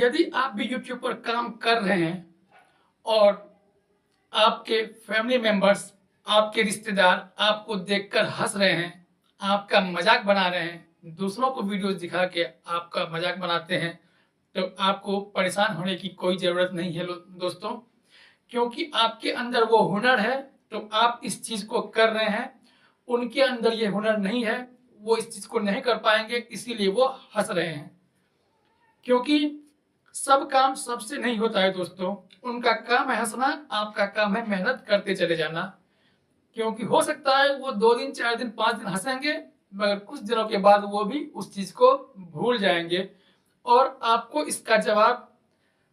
यदि आप भी यूट्यूब पर काम कर रहे हैं और आपके फैमिली मेंबर्स, आपके रिश्तेदार आपको देखकर हंस रहे हैं, आपका मजाक बना रहे हैं, दूसरों को वीडियोस दिखा के आपका मजाक बनाते हैं, तो आपको परेशान होने की कोई ज़रूरत नहीं है दोस्तों, क्योंकि आपके अंदर वो हुनर है, तो आप इस चीज़ को कर रहे हैं। उनके अंदर ये हुनर नहीं है, वो इस चीज़ को नहीं कर पाएंगे, इसीलिए वो हंस रहे हैं। क्योंकि सब काम सबसे नहीं होता है दोस्तों। उनका काम है हंसना, आपका काम है मेहनत करते चले जाना। क्योंकि हो सकता है वो 2 दिन, 4 दिन, 5 दिन हंसेंगे, मगर कुछ दिनों के बाद वो भी उस चीज़ को भूल जाएंगे और आपको इसका जवाब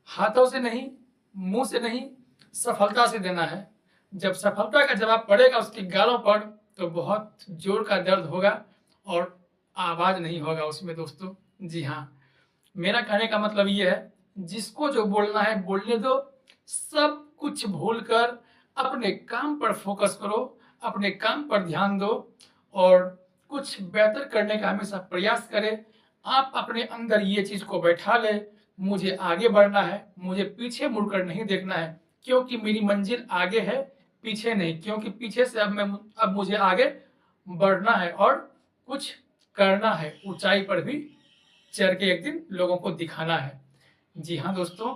हाथों से नहीं, मुंह से नहीं, सफलता से देना है। जब सफलता का जवाब पड़ेगा उसके गालों पर, तो बहुत जोर का दर्द होगा और आवाज़ नहीं होगा उसमें दोस्तों। जी हाँ, मेरा कहने का मतलब ये है, जिसको जो बोलना है बोलने दो, सब कुछ भूलकर अपने काम पर फोकस करो, अपने काम पर ध्यान दो और कुछ बेहतर करने का हमेशा प्रयास करें। आप अपने अंदर ये चीज़ को बैठा लें, मुझे आगे बढ़ना है, मुझे पीछे मुड़कर नहीं देखना है, क्योंकि मेरी मंजिल आगे है, पीछे नहीं। क्योंकि पीछे से अब मुझे आगे बढ़ना है और कुछ करना है, ऊंचाई पर भी चढ़ के एक दिन लोगों को दिखाना है। जी हाँ दोस्तों,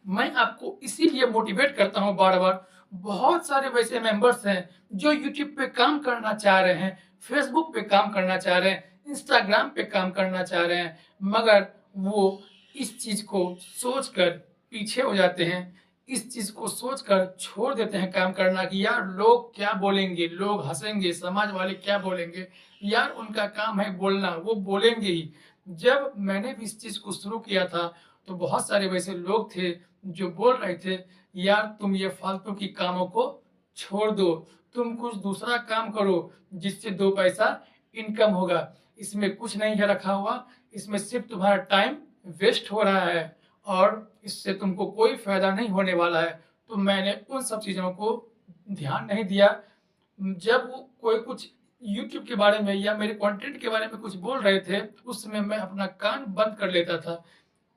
मैं आपको इसीलिए मोटिवेट करता हूँ बार-बार। बहुत सारे वैसे मेंबर्स हैं जो यूट्यूब पे काम करना चाह रहे हैं, फेसबुक पे काम करना चाह रहे हैं, इंस्टाग्राम पे काम करना चाह रहे हैं, मगर वो इस चीज़ को सोचकर पीछे हो जाते हैं। इस चीज़ को सोचकर छोड़ देते हैं काम करना कि यार लोग क्या बोलेंगे, लोग हँसेंगे, समाज वाले क्या बोलेंगे, यार उनका काम है बोलना, वो बोलेंगे ही। जब मैंने भी इस चीज़ को शुरू किया था, तो बहुत सारे वैसे लोग थे जो बोल रहे थे, यार तुम ये फालतू की कामों को छोड़ दो, तुम कुछ दूसरा काम करो जिससे 2 पैसा इनकम होगा। इसमें कुछ नहीं है रखा हुआ, इसमें सिर्फ तुम्हारा टाइम वेस्ट हो रहा है और इससे तुमको कोई फ़ायदा नहीं होने वाला है। तो मैंने उन सब चीज़ों को ध्यान नहीं दिया। जब वो कोई कुछ यूट्यूब के बारे में या मेरे कंटेंट के बारे में कुछ बोल रहे थे, उस समय मैं अपना कान बंद कर लेता था।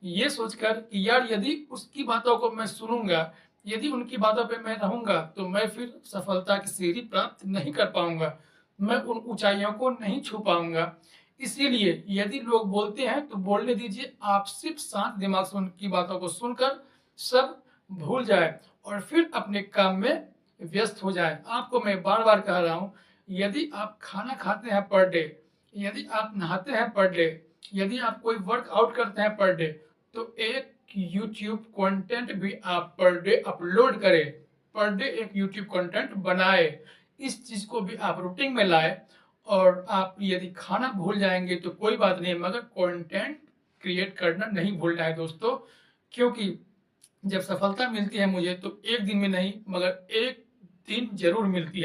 ये सोचकर कि यार यदि उसकी बातों को मैं सुनूँगा, यदि उनकी बातों पे मैं रहूँगा, तो मैं फिर सफलता की सीढ़ी प्राप्त नहीं कर पाऊँगा। मैं उन ऊँचाइयों को नहीं छू पाऊँगा। इसीलिए यदि लोग बोलते हैं तो बोलने दीजिए, आप सिर्फ़ शांत दिमाग से उनकी बातों को सुनकर सब भूल जाएँ और फिर अपने काम में व्यस्त हो जाएँ। आपको मैं बार-बार कह रहा हूँ, यदि आप खाना खाते हैं पर डे, यदि आप नहाते हैं पर डे, यदि आप कोई वर्कआउट करते हैं पर डे, तो एक यूट्यूब कंटेंट भी आप पर डे अपलोड करें, पर डे एक यूट्यूब कंटेंट बनाए। इस चीज़ को भी आप रूटीन में लाएँ और आप यदि खाना भूल जाएँगे तो कोई बात नहीं, मगर कंटेंट क्रिएट करना नहीं भूलना है दोस्तों। क्योंकि जब सफलता मिलती है मुझे, तो 1 दिन में नहीं, मगर 1 दिन ज़रूर मिलती है।